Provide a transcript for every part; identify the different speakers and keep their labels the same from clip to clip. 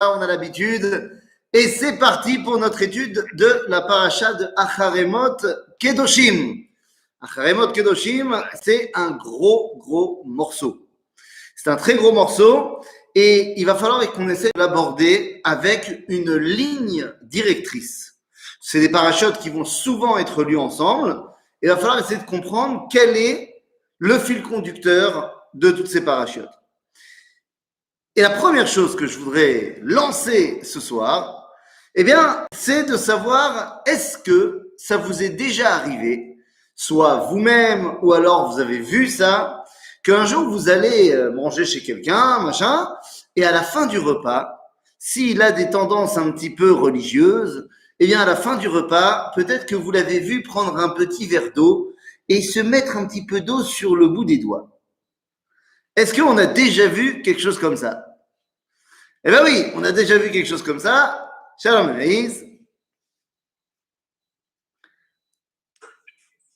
Speaker 1: on a l'habitude. Et c'est parti pour notre étude de la paracha de Acharemot Kedoshim. Acharemot Kedoshim, c'est un gros morceau. C'est un très gros morceau et il va falloir qu'on essaie de l'aborder avec une ligne directrice. C'est des parachutes qui vont souvent être lus ensemble et il va falloir essayer de comprendre quel est le fil conducteur de toutes ces parachutes. Et la première chose que je voudrais lancer ce soir, eh bien, c'est de savoir est-ce que ça vous est déjà arrivé, soit vous-même ou alors vous avez vu ça, qu'un jour vous allez manger chez quelqu'un, machin, et à la fin du repas, s'il a des tendances un petit peu religieuses, eh bien, à la fin du repas, peut-être que vous l'avez vu prendre un petit verre d'eau et se mettre un petit peu d'eau sur le bout des doigts. Est-ce qu'on a déjà vu quelque chose comme ça? Eh bien oui, on a déjà vu quelque chose comme ça. Shalom Anaïs.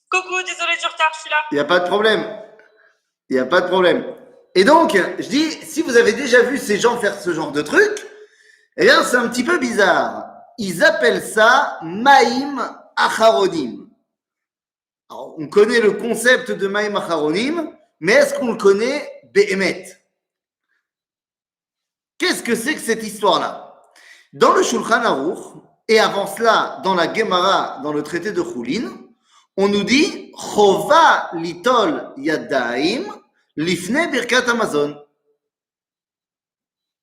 Speaker 2: Coucou, désolé du retard, je suis là.
Speaker 1: Il n'y a pas de problème. Il n'y a pas de problème. Et donc, je dis, si vous avez déjà vu ces gens faire ce genre de truc, eh bien, c'est un petit peu bizarre. Ils appellent ça Maïm Acharonim. Alors, on connaît le concept de Maïm Acharonim, mais est-ce qu'on le connaît Behemet? Qu'est-ce que c'est que cette histoire-là? Dans le Shulchan Aruch, et avant cela, dans la Gemara, dans le traité de Choulin, on nous dit Chova litol yadaim lifne birkat Amazon.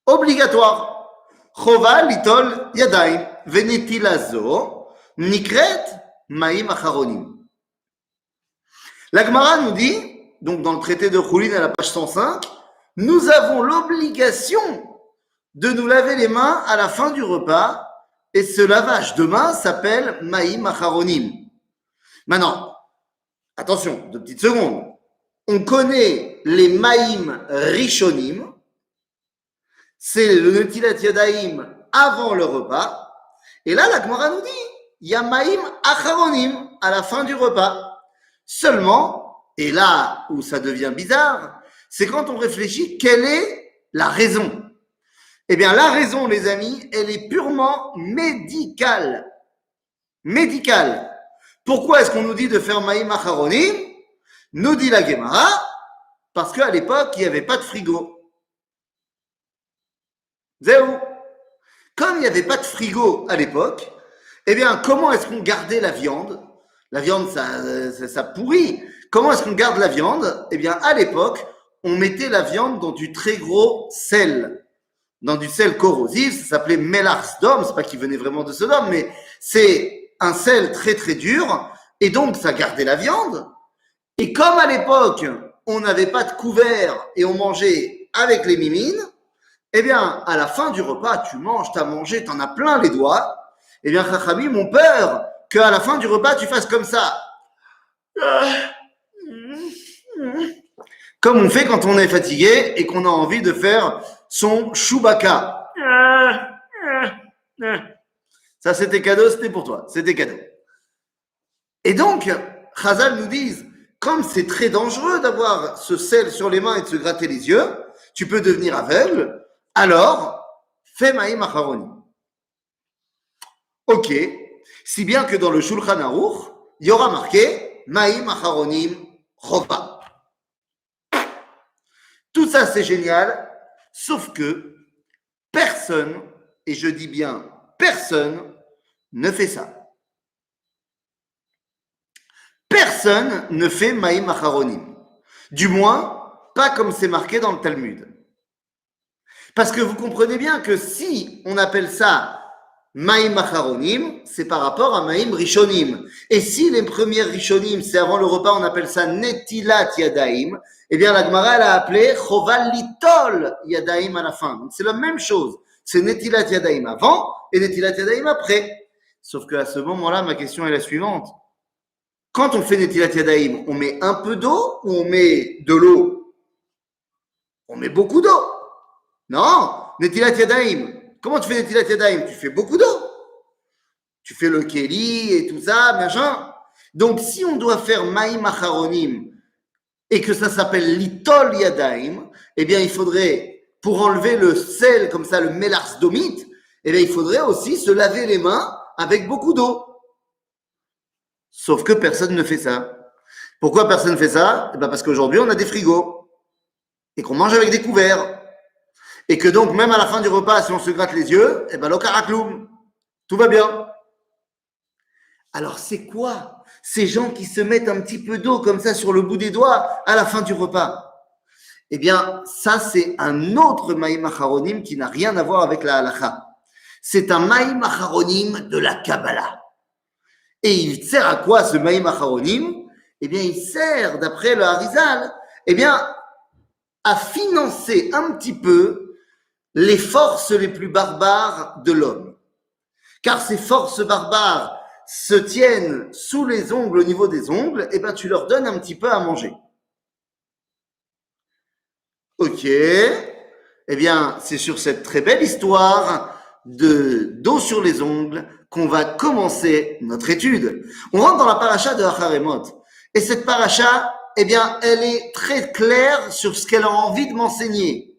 Speaker 1: Obligatoire. Chova litol yadaim venetilazo nikret maim acharonim. La Gemara nous dit, donc dans le traité de Choulin à la page 105, nous avons l'obligation de nous laver les mains à la fin du repas, et ce lavage de mains s'appelle Maïm Acharonim. Maintenant, attention, 2 petites secondes. On connaît les Maïm Rishonim, c'est le Netilat Yadaim avant le repas, et là la Gemara nous dit, il y a Maïm Acharonim à la fin du repas. Seulement, et là où ça devient bizarre, c'est quand on réfléchit quelle est la raison. Eh bien, la raison, les amis, elle est purement médicale. Médicale. Pourquoi est-ce qu'on nous dit de faire Maïm Acharonim? Nous dit la Gemara, parce qu'à l'époque, il n'y avait pas de frigo. Zéro. Comme il n'y avait pas de frigo à l'époque, eh bien, comment est-ce qu'on gardait la viande? La viande, ça pourrit. Comment est-ce qu'on garde la viande? Eh bien, à l'époque, on mettait la viande dans du très gros sel. Dans du sel corrosif, ça s'appelait Melach Sdom, c'est pas qu'il venait vraiment de Sodome, mais c'est un sel très dur, et donc ça gardait la viande. Et comme à l'époque, on n'avait pas de couvert et on mangeait avec les mimines, eh bien, à la fin du repas, tu manges, t'as mangé, t'en as plein les doigts, eh bien, Chachamim ont peur qu'à la fin du repas, tu fasses comme ça. Comme on fait quand on est fatigué et qu'on a envie de faire son Chewbacca. Ça, c'était cadeau, c'était pour toi. C'était cadeau. Et donc, Chazal nous dit, comme c'est très dangereux d'avoir ce sel sur les mains et de se gratter les yeux, tu peux devenir aveugle, alors, fais Maïm Acharonim. Ok, si bien que dans le Shulchan Aruch, il y aura marqué Maïm Acharonim Chova. Tout ça, c'est génial, sauf que personne, et je dis bien personne, ne fait ça. Personne ne fait Maïm Acharonim. Du moins, pas comme c'est marqué dans le Talmud. Parce que vous comprenez bien que si on appelle ça Maïm Acharonim, c'est par rapport à Maïm Rishonim. Et si les premières Rishonim, c'est avant le repas, on appelle ça Netilat Yadaim, eh bien la Gemara, elle a appelé Choval Litol Yadaim à la fin. Donc c'est la même chose. C'est Netilat Yadaim avant et Netilat Yadaim après. Sauf qu'à ce moment-là, ma question est la suivante. Quand on fait Netilat Yadaim, on met un peu d'eau ou on met de l'eau? On met beaucoup d'eau. Non, Netilat Yadaim. Comment tu fais Netilat Yadaim? Tu fais beaucoup d'eau. Tu fais le Keli et tout ça, machin. Donc, si on doit faire Maïm Acharonim et que ça s'appelle Litol Yadaim, eh bien, il faudrait pour enlever le sel, comme ça, le mélarsdomite, eh bien, il faudrait aussi se laver les mains avec beaucoup d'eau. Sauf que personne ne fait ça. Pourquoi personne ne fait ça? Eh bien, parce qu'aujourd'hui, on a des frigos et qu'on mange avec des couverts. Et que donc, même à la fin du repas, si on se gratte les yeux, eh bien, l'okarakloum, tout va bien. Alors, c'est quoi ces gens qui se mettent un petit peu d'eau comme ça sur le bout des doigts à la fin du repas? Eh bien, ça, c'est un autre Maïm Acharonim qui n'a rien à voir avec la halakha. C'est un Maïm Acharonim de la Kabbalah. Et il sert à quoi ce Maïm Acharonim? Eh bien, il sert, d'après le Harizal, eh bien, à financer un petit peu les forces les plus barbares de l'homme. Car ces forces barbares se tiennent sous les ongles, au niveau des ongles, eh bien, tu leur donnes un petit peu à manger. Ok, eh bien, c'est sur cette très belle histoire d'eau sur les ongles qu'on va commencer notre étude. On rentre dans la paracha de Acharemot. Et cette paracha, eh bien, elle est très claire sur ce qu'elle a envie de m'enseigner.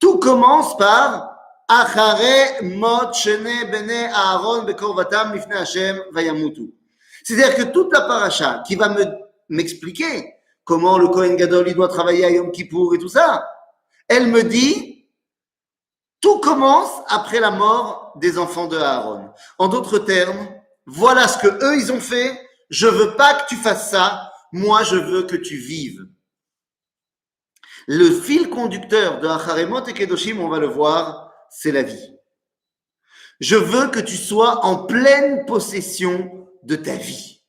Speaker 1: Tout commence par Acharemot shene bene Aaron bekorvatam lifnei Hashem vayamutu. C'est-à-dire que toute la paracha qui va m'expliquer comment le Kohen Gadol il doit travailler à Yom Kippour et tout ça, elle me dit tout commence après la mort des enfants de Aaron. En d'autres termes, voilà ce que eux ils ont fait. Je veux pas que tu fasses ça. Moi, je veux que tu vives. Le fil conducteur de Acharemot et Kedoshim, on va le voir, c'est la vie. Je veux que tu sois en pleine possession de ta vie.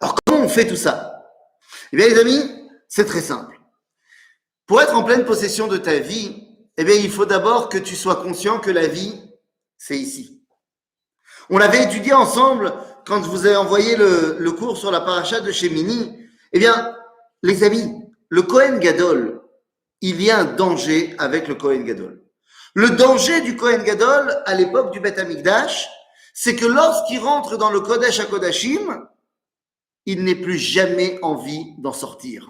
Speaker 1: Alors, comment on fait tout ça? Eh bien, les amis, c'est très simple. Pour être en pleine possession de ta vie, eh bien, il faut d'abord que tu sois conscient que la vie, c'est ici. On l'avait étudié ensemble quand je vous ai envoyé le cours sur la paracha de Shemini. Eh bien, les amis, le Kohen Gadol, il y a un danger avec le Kohen Gadol. Le danger du Kohen Gadol à l'époque du Beth Amikdash, c'est que lorsqu'il rentre dans le Kodesh HaKodashim, il n'est plus jamais envie d'en sortir.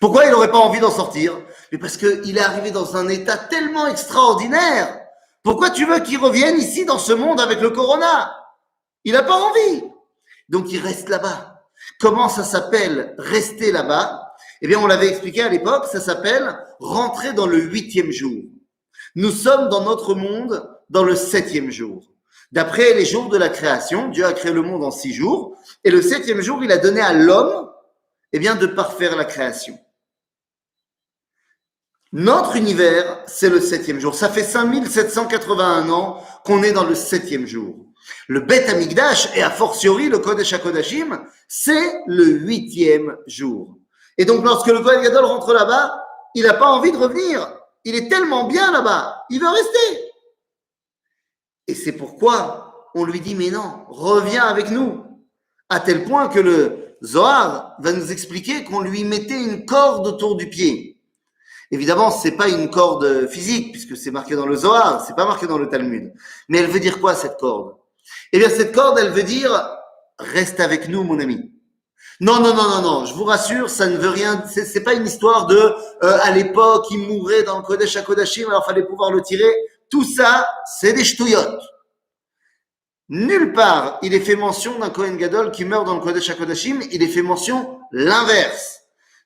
Speaker 1: Pourquoi il n'aurait pas envie d'en sortir? Mais parce qu'il est arrivé dans un état tellement extraordinaire. Pourquoi tu veux qu'il revienne ici dans ce monde avec le corona? Il n'a pas envie. Donc il reste là-bas. Comment ça s'appelle rester là-bas? Eh bien, on l'avait expliqué à l'époque, ça s'appelle rentrer dans le 8e jour. Nous sommes dans notre monde dans le 7e jour. D'après les jours de la création, Dieu a créé le monde en 6 jours. Et le 7e jour, il a donné à l'homme, eh bien, de parfaire la création. Notre univers, c'est le 7e jour. Ça fait 5781 ans qu'on est dans le 7e jour. Le Beth Amikdash, et a fortiori le Kodesh HaKodashim, c'est le 8e jour. Et donc, lorsque le Kohen Gadol rentre là-bas, il n'a pas envie de revenir. Il est tellement bien là-bas. Il veut rester. Et c'est pourquoi on lui dit, mais non, reviens avec nous. À tel point que le Zohar va nous expliquer qu'on lui mettait une corde autour du pied. Évidemment, c'est pas une corde physique, puisque c'est marqué dans le Zohar, c'est pas marqué dans le Talmud. Mais elle veut dire quoi, cette corde? Eh bien, cette corde, elle veut dire, reste avec nous, mon ami. Non, je vous rassure, ça ne veut rien, c'est pas une histoire de, à l'époque, il mourait dans le Kodesh HaKodashim, alors fallait pouvoir le tirer. Tout ça, c'est des ch'touillottes. Nulle part, il est fait mention d'un Kohen Gadol qui meurt dans le Kodesh HaKodashim, il est fait mention l'inverse.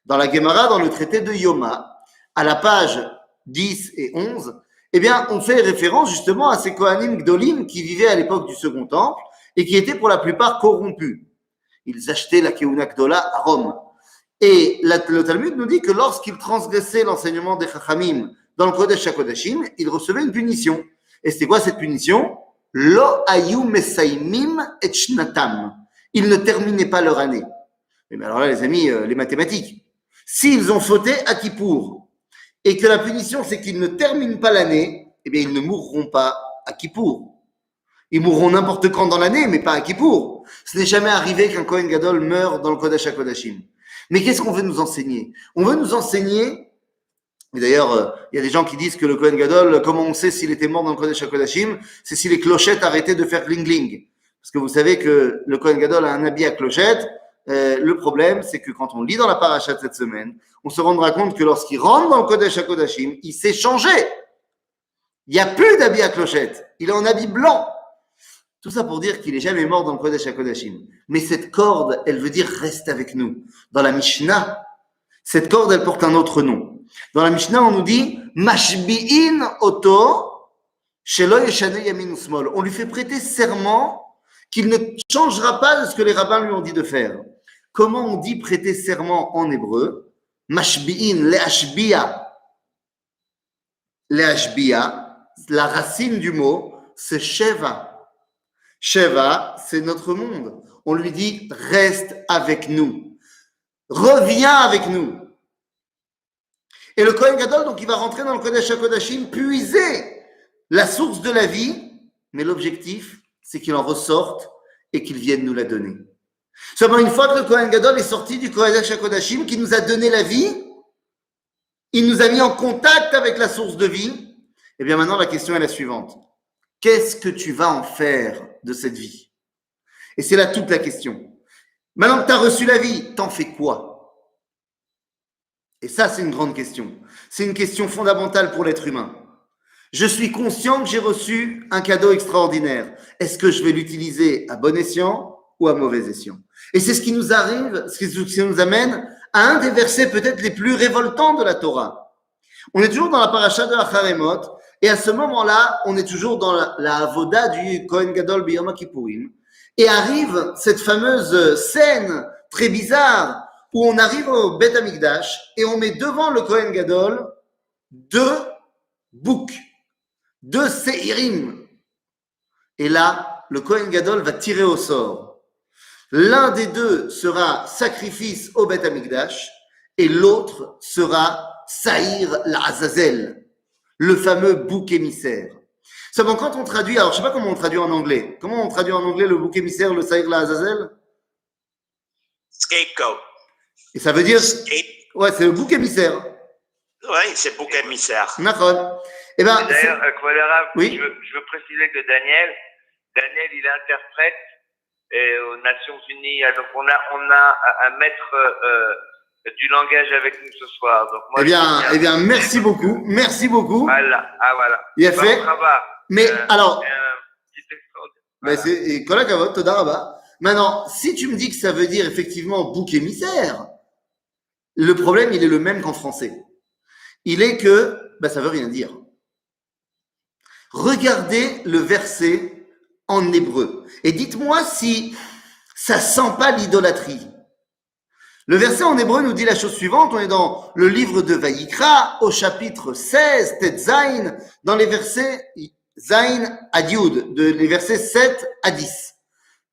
Speaker 1: Dans la Gemara, dans le traité de Yoma, à la page 10 et 11, eh bien, on fait référence justement à ces Kohanim Gdolim qui vivaient à l'époque du Second Temple et qui étaient pour la plupart corrompus. Ils achetaient la Keuna Gdola à Rome. Et le Talmud nous dit que lorsqu'ils transgressaient l'enseignement des Chachamim dans le Kodesh HaKodashim, ils recevaient une punition. Et c'était quoi cette punition? Lo ayu mesaimim et shnatam. Ils ne terminaient pas leur année. Mais alors là, les amis, les mathématiques. S'ils ont fauté à Kippour, et que la punition, c'est qu'ils ne terminent pas l'année, eh bien, ils ne mourront pas à Kippour. Ils mourront n'importe quand dans l'année, mais pas à Kippour. Ce n'est jamais arrivé qu'un Kohen Gadol meure dans le Kodesh HaKodashim. Mais qu'est-ce qu'on veut nous enseigner? On veut nous enseigner, et d'ailleurs, il y a des gens qui disent que le Kohen Gadol, comment on sait s'il était mort dans le Kodesh HaKodashim? C'est si les clochettes arrêtaient de faire gling-gling. Parce que vous savez que le Kohen Gadol a un habit à clochettes, Le problème, c'est que quand on lit dans la paracha de cette semaine, on se rendra compte que lorsqu'il rentre dans le Kodesh HaKodashim, il s'est changé. Il n'y a plus d'habit à clochette. Il est en habit blanc. Tout ça pour dire qu'il n'est jamais mort dans le Kodesh HaKodashim. Mais cette corde, elle veut dire reste avec nous. Dans la Mishnah, cette corde, elle porte un autre nom. Dans la Mishnah, on nous dit Mashbi'in oto shelo yeshane yamin usmol. On lui fait prêter serment qu'il ne changera pas de ce que les rabbins lui ont dit de faire. Comment on dit prêter serment en hébreu? Mashbi'in, le'ashbiya. Le'ashbiya, la racine du mot, c'est Sheva. Sheva, c'est notre monde. On lui dit, reste avec nous. Reviens avec nous. Et le Kohen Gadol, donc, il va rentrer dans le Kodesh HaKodashim, puiser la source de la vie, mais l'objectif, c'est qu'il en ressorte et qu'il vienne nous la donner. Seulement, une fois que le Kohen Gadol est sorti du Kodesh HaKodashim, qui nous a donné la vie, il nous a mis en contact avec la source de vie, et bien maintenant, la question est la suivante. Qu'est-ce que tu vas en faire de cette vie? Et c'est là toute la question. Maintenant que tu as reçu la vie, t'en fais quoi? Et ça, c'est une grande question. C'est une question fondamentale pour l'être humain. Je suis conscient que j'ai reçu un cadeau extraordinaire. Est-ce que je vais l'utiliser à bon escient ou à mauvais escient? Et c'est ce qui nous arrive, ce qui nous amène à un des versets peut-être les plus révoltants de la Torah. On est toujours dans la paracha de Acharemot, et à ce moment-là, on est toujours dans la avoda du Kohen Gadol B'Yom Kippourim, et arrive cette fameuse scène très bizarre où on arrive au Beth Amikdash et on met devant le Kohen Gadol deux boucs, deux séirim. Et là, le Kohen Gadol va tirer au sort. L'un des deux sera sacrifice au Beth Amikdash et l'autre sera Saïr l'Azazel, le fameux bouc émissaire. Seulement quand on traduit, alors je ne sais pas comment on traduit en anglais. Comment on traduit en anglais le bouc émissaire, le Saïr l'Azazel?
Speaker 3: Scapegoat.
Speaker 1: Et ça veut dire, ouais, c'est le bouc émissaire.
Speaker 3: Oui, c'est bouc émissaire.
Speaker 1: D'accord. Eh ben,
Speaker 4: d'ailleurs, Kouadara,
Speaker 1: oui.
Speaker 4: je veux préciser que Daniel, il interprète aux Nations Unies. Donc, on a un maître du langage avec nous ce soir. Donc, moi,
Speaker 1: eh bien, merci beaucoup. Merci beaucoup.
Speaker 4: Voilà.
Speaker 1: Il a fait.
Speaker 4: Bravo.
Speaker 1: Mais alors,
Speaker 4: petit extraordinaire.
Speaker 1: c'est Kol HaKavod, Toda Rabba. Maintenant, si tu me dis que ça veut dire effectivement bouc émissaire, le problème, il est le même qu'en français. Il est que, ça veut rien dire. Regardez le verset en hébreu. Et dites-moi si ça sent pas l'idolâtrie. Le verset en hébreu nous dit la chose suivante. On est dans le livre de Vayikra, au chapitre 16, Tet Zain, dans les versets Zain à Yud, les versets 7 à 10.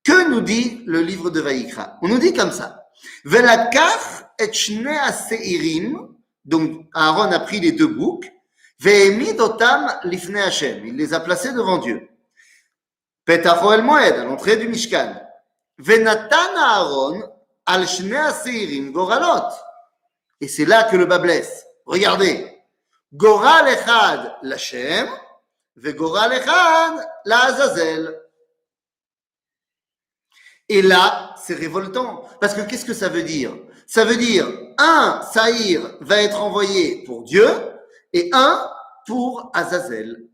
Speaker 1: Que nous dit le livre de Vayikra? On nous dit comme ça. Velakach et shnei aseirim, donc Aaron a pris les deux boucs, ve'emid otam lifnei Hashem, il les a placés devant Dieu. Petach Ohel Moed, à l'entrée du Mishkan. Ve'natan Aaron al shnei aseirim goralot. Et c'est là que le bas blesse. Regardez. Goral echad l'Hashem, ve'goral echad l'Azazel. Et là, c'est révoltant. Parce que qu'est-ce que ça veut dire? Ça veut dire, un Saïr va être envoyé pour Dieu et un pour Azazel.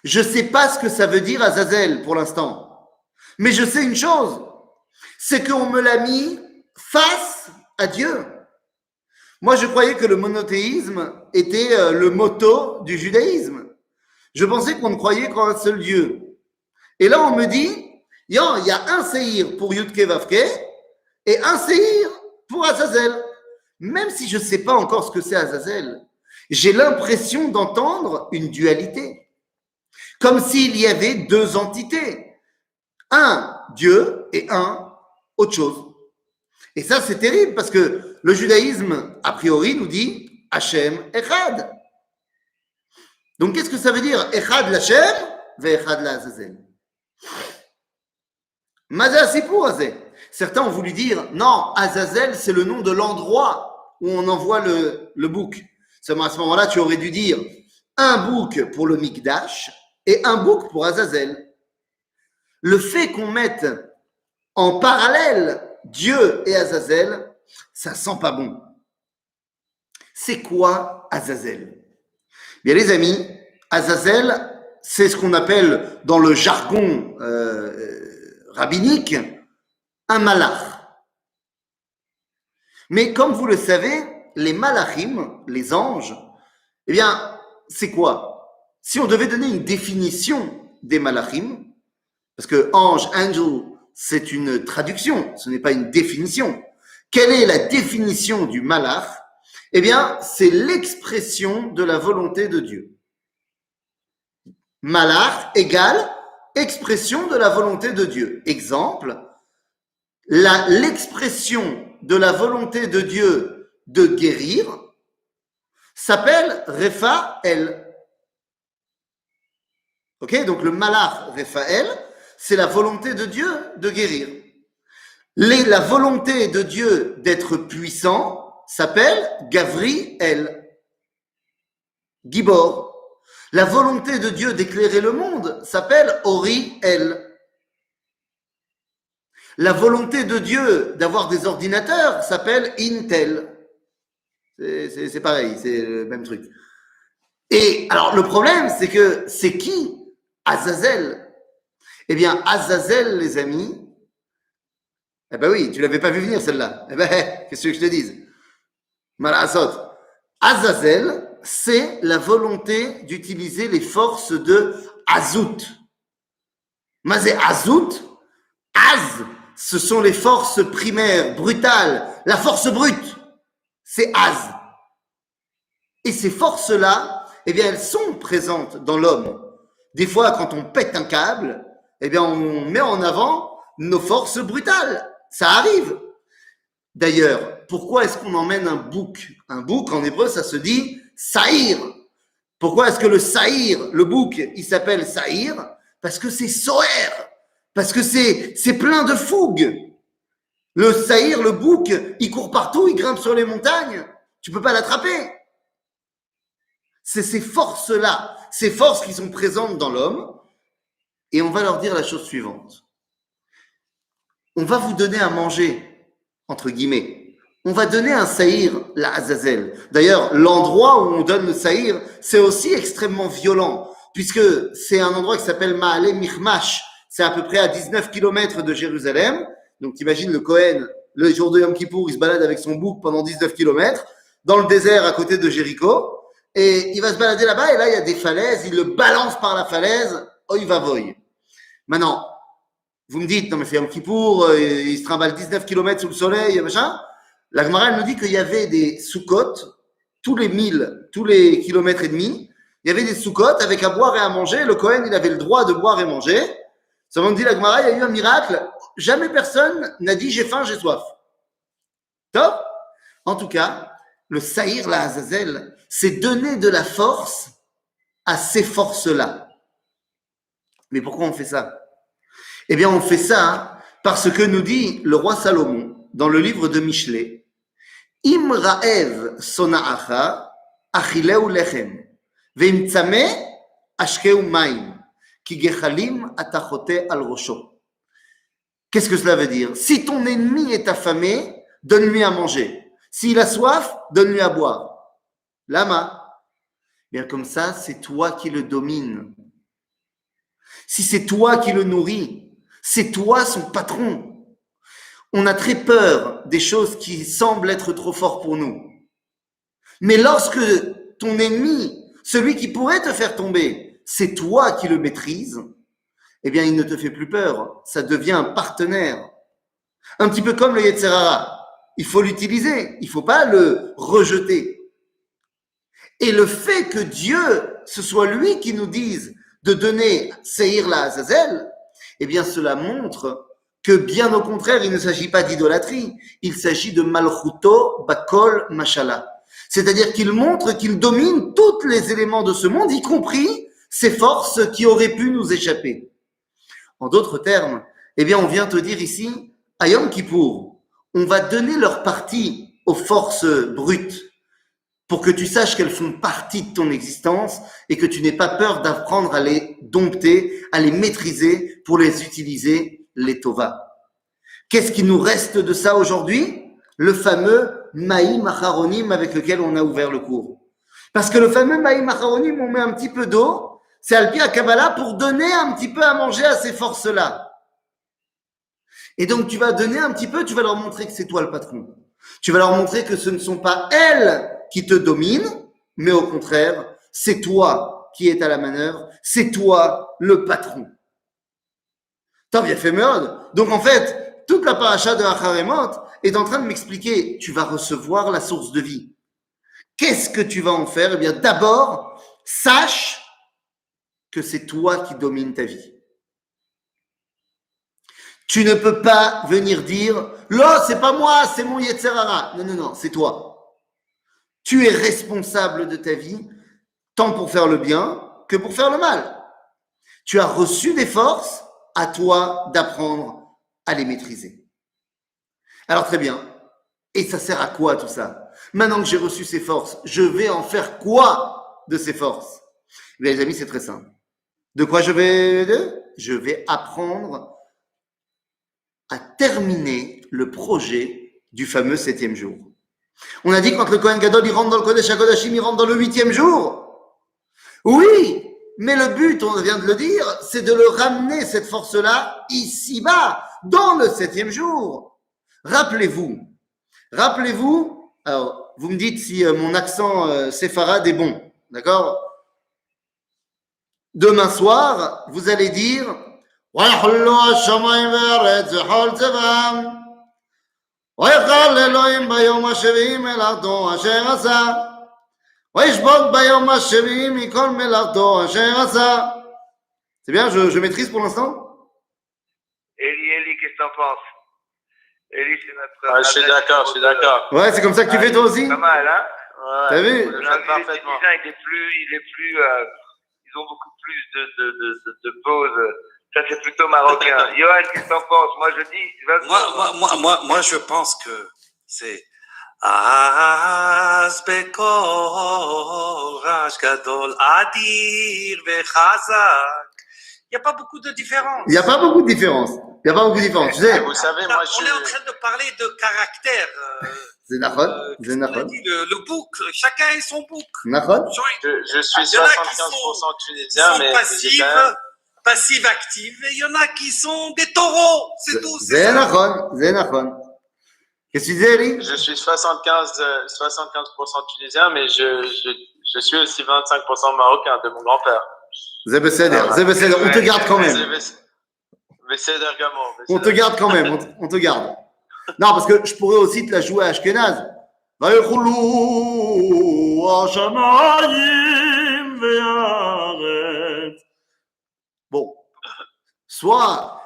Speaker 1: Je ne sais pas ce que ça veut dire Azazel pour l'instant. Mais je sais une chose, c'est qu'on me l'a mis face à Dieu. Moi, je croyais que le monothéisme était le motto du judaïsme. Je pensais qu'on ne croyait qu'en un seul Dieu. Et là, on me dit, il y a un Seir pour Yudke Vavke et un Seir pour Azazel. Même si je ne sais pas encore ce que c'est Azazel, j'ai l'impression d'entendre une dualité. Comme s'il y avait deux entités. Un Dieu et un autre chose. Et ça, c'est terrible parce que le judaïsme, a priori, nous dit Hashem Echad. Donc, qu'est-ce que ça veut dire? Echad l'Hashem, ve Echad l'Azazel. Certains ont voulu dire, non, Azazel, c'est le nom de l'endroit où on envoie le bouc. Seulement à ce moment-là, tu aurais dû dire un bouc pour le Mikdash et un bouc pour Azazel. Le fait qu'on mette en parallèle, Dieu et Azazel, ça sent pas bon. C'est quoi Azazel? Bien les amis, Azazel, c'est ce qu'on appelle dans le jargon rabbinique un malach. Mais comme vous le savez, les malachim, les anges, eh bien, c'est quoi? Si on devait donner une définition des malachim, parce que ange, angel, c'est une traduction, ce n'est pas une définition. Quelle est la définition du malach? Eh bien, c'est l'expression de la volonté de Dieu. Malach égale expression de la volonté de Dieu. Exemple, l'expression de la volonté de Dieu de guérir s'appelle Rephaël. Ok, donc le malach Rephaël, c'est la volonté de Dieu de guérir. La volonté de Dieu d'être puissant s'appelle Gavriel, Gibor. La volonté de Dieu d'éclairer le monde s'appelle Oriel. La volonté de Dieu d'avoir des ordinateurs s'appelle Intel. C'est pareil, c'est le même truc. Et alors le problème, c'est que c'est qui Azazel? Eh bien, Azazel, les amis, eh ben oui, tu l'avais pas vu venir celle-là. Eh ben, qu'est-ce que je te dise? Malasot. Azazel, c'est la volonté d'utiliser les forces de Azout. Mazé Azout, Az, ce sont les forces primaires, brutales, la force brute, c'est Az. Et ces forces-là, eh bien, elles sont présentes dans l'homme. Des fois, quand on pète un câble, eh bien, on met en avant nos forces brutales. Ça arrive. D'ailleurs, pourquoi est-ce qu'on emmène un bouc? Un bouc, en hébreu, ça se dit saïr. Pourquoi est-ce que le saïr, le bouc, il s'appelle saïr? Parce que c'est soer. Parce que c'est plein de fougue. Le saïr, le bouc, il court partout, il grimpe sur les montagnes. Tu peux pas l'attraper. C'est ces forces-là, ces forces qui sont présentes dans l'homme. Et on va leur dire la chose suivante. On va vous donner à manger, entre guillemets. On va donner un saïr, la Azazel. D'ailleurs, l'endroit où on donne le saïr, c'est aussi extrêmement violent, puisque c'est un endroit qui s'appelle Ma'ale Michmash. C'est à peu près à 19 km de Jérusalem. Donc, t'imagines le Kohen, le jour de Yom Kippour, il se balade avec son bouc pendant 19 km, dans le désert à côté de Jéricho. Et il va se balader là-bas, et là, il y a des falaises, il le balance par la falaise, oi va voy. Maintenant, vous me dites, non mais c'est Yom Kippour, il se trimballe 19 km sous le soleil, machin. La Gemara, elle nous dit qu'il y avait des soukhotes, tous les kilomètres et demi, il y avait des soukhotes avec à boire et à manger. Le Kohen, il avait le droit de boire et manger. Ça me dit la Gemara, il y a eu un miracle. Jamais personne n'a dit j'ai faim, j'ai soif. Top. En tout cas, le saïr, la Azazel, c'est donner de la force à ces forces-là. Mais pourquoi on fait ça? Eh bien, on fait ça parce que nous dit le roi Salomon dans le livre de Michelet, Im ra'ev sona'acha achileu lechem ve'im tzameh ashkeu maim ki gechalim atachote al rosho. Qu'est-ce que cela veut dire? Si ton ennemi est affamé, donne-lui à manger. S'il a soif, donne-lui à boire. Lama. Bien comme ça, c'est toi qui le domines. Si c'est toi qui le nourris, c'est toi son patron. On a très peur des choses qui semblent être trop fortes pour nous. Mais lorsque ton ennemi, celui qui pourrait te faire tomber, c'est toi qui le maîtrises, eh bien, il ne te fait plus peur. Ça devient un partenaire. Un petit peu comme le Yetzer Hara. Il faut l'utiliser. Il ne faut pas le rejeter. Et le fait que Dieu, ce soit lui qui nous dise de donner Seir la Azazel, eh bien, cela montre que bien au contraire, il ne s'agit pas d'idolâtrie. Il s'agit de Malchuto Bakol Mashala. C'est-à-dire qu'il montre qu'il domine tous les éléments de ce monde, y compris ces forces qui auraient pu nous échapper. En d'autres termes, eh bien, on vient te dire ici, à Yom Kippour, on va donner leur partie aux forces brutes pour que tu saches qu'elles font partie de ton existence et que tu n'aies pas peur d'apprendre à les dompter, à les maîtriser pour les utiliser, les Tova. Qu'est-ce qui nous reste de ça aujourd'hui? Le fameux Maïm Acharonim avec lequel on a ouvert le cours. Parce que le fameux Maïm Acharonim, on met un petit peu d'eau, c'est Al-Pi à Kabbalah pour donner un petit peu à manger à ces forces-là. Et donc tu vas donner un petit peu, tu vas leur montrer que c'est toi le patron. Tu vas leur montrer que ce ne sont pas elles qui te dominent, mais au contraire, c'est toi qui es à la manœuvre, c'est toi le patron. T'as bien fait Meod. Donc en fait, toute la paracha de Acharemot est en train de m'expliquer, tu vas recevoir la source de vie. Qu'est-ce que tu vas en faire? Eh bien d'abord, sache que c'est toi qui domines ta vie. Tu ne peux pas venir dire « Là, c'est pas moi, c'est mon Yetzer Hara ». Non, non, non, c'est toi. Tu es responsable de ta vie, tant pour faire le bien que pour faire le mal. Tu as reçu des forces, à toi d'apprendre à les maîtriser. Alors très bien. Et ça sert à quoi tout ça? Maintenant que j'ai reçu ces forces, je vais en faire quoi de ces forces? Les amis, c'est très simple. De quoi je vais apprendre à terminer le projet du fameux 7e jour. On a dit quand le Kohen Gadol il rentre dans le Kodesh HaKodashim, il rentre dans le 8e jour. Oui, mais le but, on vient de le dire, c'est de le ramener, cette force-là, ici-bas, dans le 7e jour. Rappelez-vous, alors vous me dites si mon accent séfarade est bon, d'accord? Demain soir, vous allez dire ויחלו השמיים והארץ וכל צבאם ויכל אלוהים ביום השביעי מלאכתו אשר עשה וישבות ביום השביעי מכל מלאכתו אשר עשה. C'est bien, je maîtrise pour l'instant?
Speaker 4: Eli, qu'est-ce que t'en penses? Eli, c'est notre...
Speaker 5: je suis d'accord.
Speaker 1: Ouais, c'est comme ça que tu fais toi aussi?
Speaker 4: Pas mal, hein?
Speaker 5: Ouais,
Speaker 1: t'as vu?
Speaker 5: Parfaitement.
Speaker 4: Ils ont beaucoup plus de pauses. Ça, c'est plutôt marocain. Johan, qu'est-ce que t'en penses? Moi, je dis...
Speaker 6: Moi, je pense que c'est Az bekol rash gadol adir vechazak. Il n'y a pas beaucoup de différence.
Speaker 1: Il n'y a pas beaucoup de différence. Tu sais,
Speaker 5: Vous savez, moi,
Speaker 6: On est en train de parler de caractère.
Speaker 1: c'est Nachon.
Speaker 6: Le bouc, chacun a son bouc.
Speaker 1: Nachon.
Speaker 5: je suis
Speaker 6: Il y en a qui
Speaker 5: 75% tunisien, mais j'ai quand même...
Speaker 6: passives actives, et il y en a qui sont des taureaux, c'est tout.
Speaker 1: C'est Nachon. Qu'est-ce que tu dis, Eli?
Speaker 5: Je suis 75% tunisien, mais je suis aussi 25% marocain de mon grand-père.
Speaker 1: C'est Besséder. On te garde quand même. On te garde quand même, on te garde. Non, parce que je pourrais aussi te la jouer à Ashkenaz. Bon, soit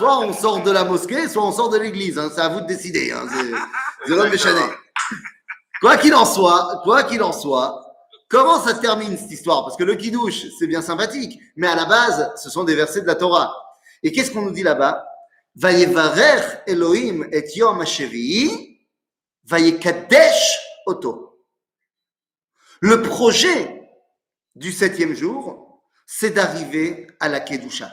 Speaker 1: on sort de la mosquée, soit on sort de l'église. Hein. C'est à vous de décider. Hein. C'est l'homme méchané. Quoi qu'il en soit, comment ça termine cette histoire? Parce que le kidouche, c'est bien sympathique, mais à la base, ce sont des versets de la Torah. Et qu'est-ce qu'on nous dit là-bas? Vayevarech Elohim et Yom HaShevi'i, Vayekadesh Oto. Le projet du 7e jour, c'est d'arriver à la Kedusha.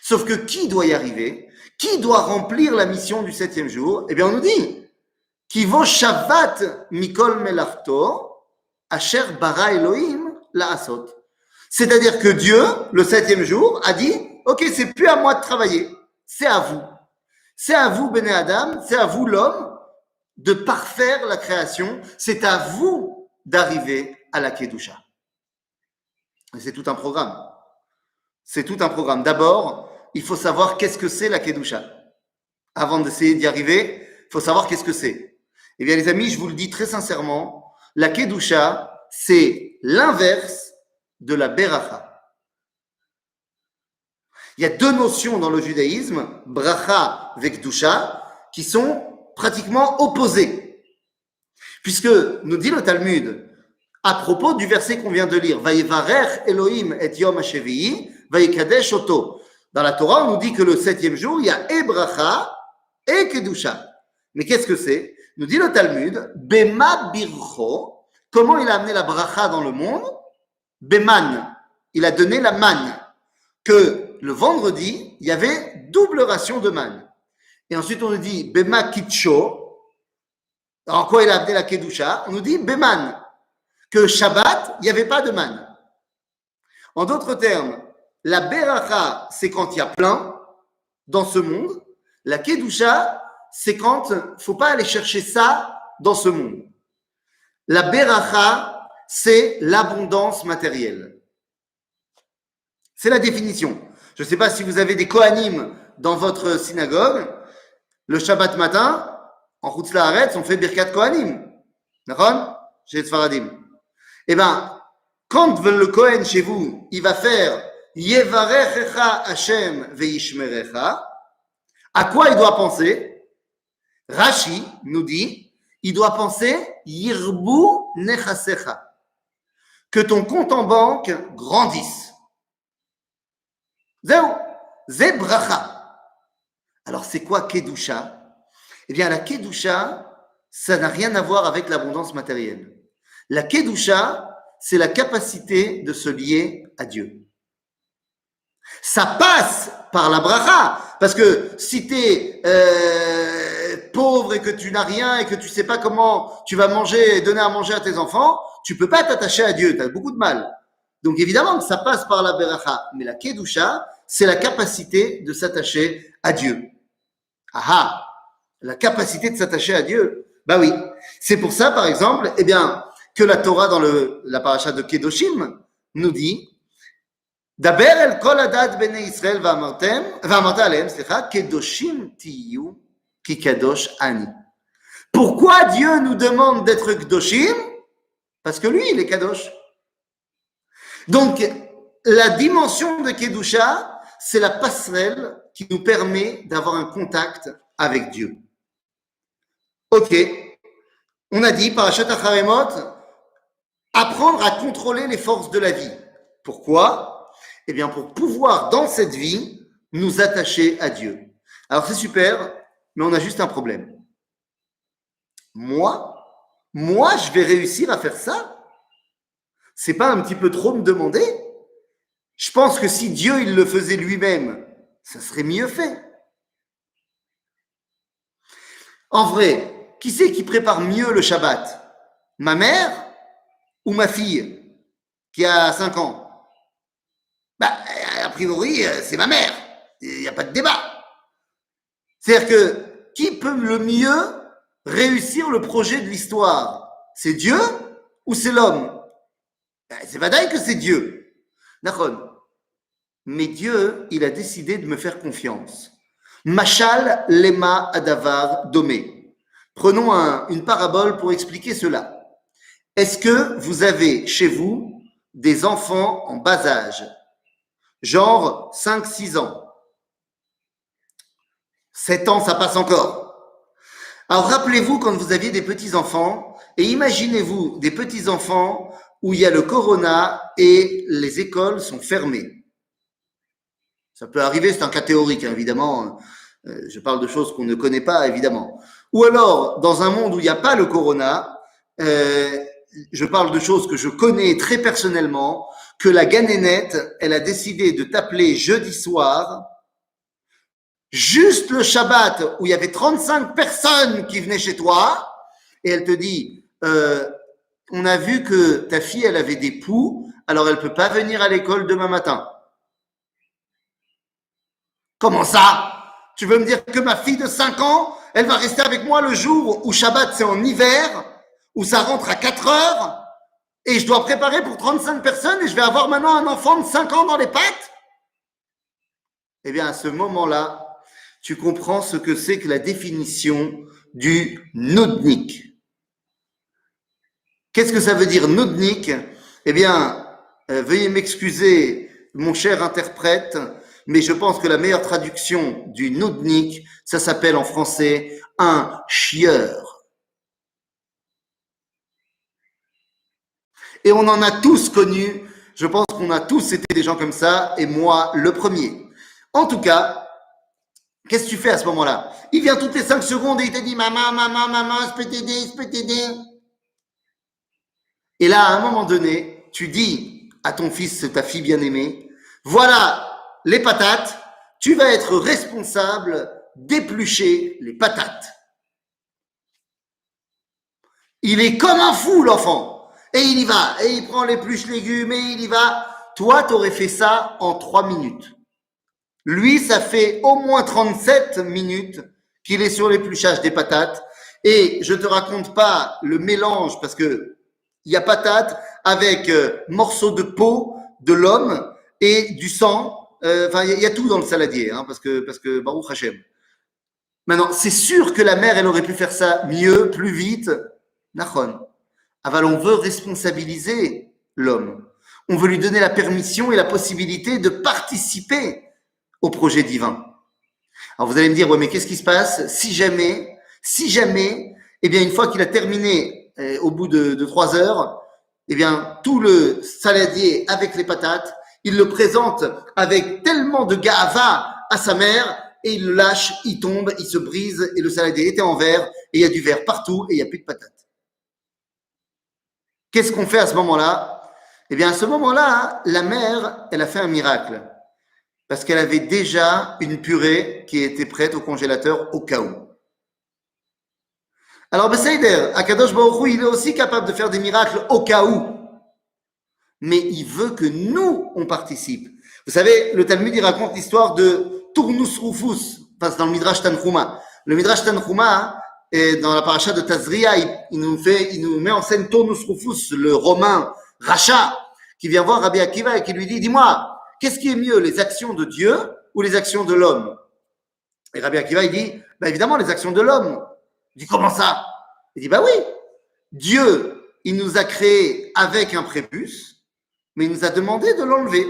Speaker 1: Sauf que qui doit y arriver? Qui doit remplir la mission du 7e jour? Eh bien, on nous dit Kivo Shabbat Mikol Melachto Asher Bara Elohim La'asot. C'est-à-dire que Dieu, le 7e jour, a dit ok, c'est plus à moi de travailler, c'est à vous. C'est à vous, Béné Adam, c'est à vous, l'homme, de parfaire la création. C'est à vous d'arriver à la Kedusha. Et c'est tout un programme. D'abord, il faut savoir qu'est-ce que c'est la Kedusha. Avant d'essayer d'y arriver, il faut savoir qu'est-ce que c'est. Eh bien, les amis, je vous le dis très sincèrement, la Kedusha, c'est l'inverse de la Beracha. Il y a deux notions dans le judaïsme, bracha et kedusha, qui sont pratiquement opposées. Puisque, nous dit le Talmud, à propos du verset qu'on vient de lire, Vayevarech Elohim et Yom HaShevi'i, Vayekadesh Oto. Dans la Torah, on nous dit que le 7e jour, il y a et bracha et kedusha. Mais qu'est-ce que c'est? Nous dit le Talmud, Bema bircho, comment il a amené la bracha dans le monde? Beman, il a donné la manne. Que le vendredi, il y avait double ration de manne. Et ensuite, on nous dit Bema Kitcho. En quoi il a amené la Kedusha? On nous dit Beman. Que Shabbat, il n'y avait pas de man. En d'autres termes, la Beracha, c'est quand il y a plein dans ce monde. La Kedusha, c'est quand il ne faut pas aller chercher ça dans ce monde. La Beracha, c'est l'abondance matérielle. C'est la définition. Je ne sais pas si vous avez des Kohanim dans votre synagogue. Le Shabbat matin, en Chutz La'aretz, on fait Birkat Kohanim. D'accord? Chez les Sfaradim. Eh bien, quand le Kohen chez vous, il va faire Yevarechecha Hashem veishmerecha, à quoi il doit penser? Rashi nous dit, il doit penser Yirbu nechasecha, que ton compte en banque grandisse. Zéou, zé bracha. Alors, c'est quoi Kedusha? Eh bien, la Kedusha, ça n'a rien à voir avec l'abondance matérielle. La Kedusha, c'est la capacité de se lier à Dieu. Ça passe par la bracha, parce que si tu es pauvre et que tu n'as rien et que tu ne sais pas comment tu vas manger et donner à manger à tes enfants, tu ne peux pas t'attacher à Dieu, tu as beaucoup de mal. Donc évidemment que ça passe par la bracha, mais la Kedusha, c'est la capacité de s'attacher à Dieu. Ah, la capacité de s'attacher à Dieu. Bah oui, c'est pour ça par exemple, eh bien, que la Torah dans la paracha de Kedoshim nous dit Daber el kol adat bnei Israël va'amart alehem, Kedoshim tiyu ki kadosh ani. Pourquoi Dieu nous demande d'être Kedoshim? Parce que lui, il est Kadosh. Donc, la dimension de Kedusha, c'est la passerelle qui nous permet d'avoir un contact avec Dieu. Ok, on a dit, Parashat Acharemot, apprendre à contrôler les forces de la vie. Pourquoi? Eh bien, pour pouvoir, dans cette vie, nous attacher à Dieu. Alors, c'est super, mais on a juste un problème. Moi, je vais réussir à faire ça? C'est pas un petit peu trop me demander? Je pense que si Dieu, il le faisait lui-même, ça serait mieux fait. En vrai, qui c'est qui prépare mieux le Shabbat? Ma mère ou ma fille qui a 5 ans? Bah, a priori, c'est ma mère. Il n'y a pas de débat. C'est-à-dire que qui peut le mieux réussir le projet de l'histoire? C'est Dieu ou c'est l'homme? C'est vadaï que c'est Dieu. D'accord. Mais Dieu, il a décidé de me faire confiance. Machal lema adavar domé. Prenons une parabole pour expliquer cela. Est-ce que vous avez chez vous des enfants en bas âge, genre 5-6 ans? 7 ans, ça passe encore. Alors rappelez-vous quand vous aviez des petits-enfants et imaginez-vous des petits-enfants où il y a le corona et les écoles sont fermées. Ça peut arriver, c'est un cas théorique, hein, évidemment. Je parle de choses qu'on ne connaît pas, évidemment. Ou alors, dans un monde où il n'y a pas le corona, je parle de choses que je connais très personnellement, que la ganénette, elle a décidé de t'appeler jeudi soir, juste le Shabbat, où il y avait 35 personnes qui venaient chez toi, et elle te dit, on a vu que ta fille, elle avait des poux, alors elle ne peut pas venir à l'école demain matin. Comment ça? Tu veux me dire que ma fille de 5 ans, elle va rester avec moi le jour où Shabbat, c'est en hiver, où ça rentre à 4 heures, et je dois préparer pour 35 personnes, et je vais avoir maintenant un enfant de 5 ans dans les pattes? Eh bien, à ce moment-là, tu comprends ce que c'est que la définition du nudnik. Qu'est-ce que ça veut dire nudnik? Eh bien, veuillez m'excuser, mon cher interprète, mais je pense que la meilleure traduction du nudnik, ça s'appelle en français un chieur. Et on en a tous connu, je pense qu'on a tous été des gens comme ça, et moi le premier. En tout cas, qu'est-ce que tu fais à ce moment-là? Il vient toutes les 5 secondes et il te dit « Maman, je peux t'aider. » Et là, à un moment donné, tu dis à ton fils, ta fille bien-aimée, voilà les patates, tu vas être responsable d'éplucher les patates. Il est comme un fou, l'enfant. Et il y va, et il prend l'épluche légumes, et il y va. Toi, tu aurais fait ça en 3 minutes. Lui, ça fait au moins 37 minutes qu'il est sur l'épluchage des patates. Et je te raconte pas le mélange, parce que il y a patates avec morceaux de peau de l'homme et du sang. Enfin, il y a tout dans le saladier, hein, parce que Baruch Hashem. Maintenant, c'est sûr que la mère, elle aurait pu faire ça mieux, plus vite. Nachon. Aval, on veut responsabiliser l'homme. On veut lui donner la permission et la possibilité de participer au projet divin. Alors vous allez me dire, ouais, mais qu'est-ce qui se passe si jamais, eh bien, une fois qu'il a terminé, au bout de 3 heures, eh bien, tout le saladier avec les patates, il le présente avec tellement de ga'ava à sa mère, et il le lâche, il tombe, il se brise, et le saladier était en verre, et il y a du verre partout, et il n'y a plus de patates. Qu'est-ce qu'on fait à ce moment-là? Eh bien, à ce moment-là, la mère, elle a fait un miracle. Parce qu'elle avait déjà une purée qui était prête au congélateur au cas où. Alors, Besséder, Akadosh Baruch Hu, il est aussi capable de faire des miracles au cas où. Mais il veut que nous, on participe. Vous savez, le Talmud, il raconte l'histoire de Turnus Rufus, enfin, dans le Midrash Tanchuma. Le Midrash Tanchuma, dans la paracha de Tazria, il nous met en scène Turnus Rufus, le Romain Racha, qui vient voir Rabbi Akiva et qui lui dit, dis-moi, qu'est-ce qui est mieux, les actions de Dieu ou les actions de l'homme? Et Rabbi Akiva, il dit, bah évidemment, les actions de l'homme. Il dit, comment ça? Il dit, bah oui, Dieu, il nous a créés avec un prépuce, mais il nous a demandé de l'enlever.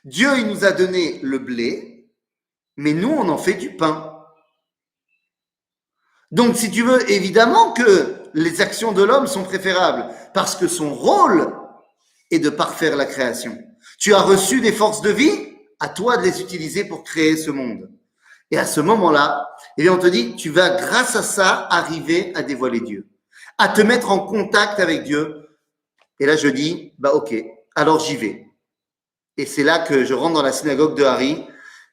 Speaker 1: Dieu, il nous a donné le blé, mais nous, on en fait du pain. Donc, si tu veux, évidemment que les actions de l'homme sont préférables, parce que son rôle est de parfaire la création. Tu as reçu des forces de vie, à toi de les utiliser pour créer ce monde. Et à ce moment-là, eh bien, on te dit, tu vas, grâce à ça, arriver à dévoiler Dieu, à te mettre en contact avec Dieu. Et là, je dis, bah, ok, alors j'y vais. Et c'est là que je rentre dans la synagogue de Harry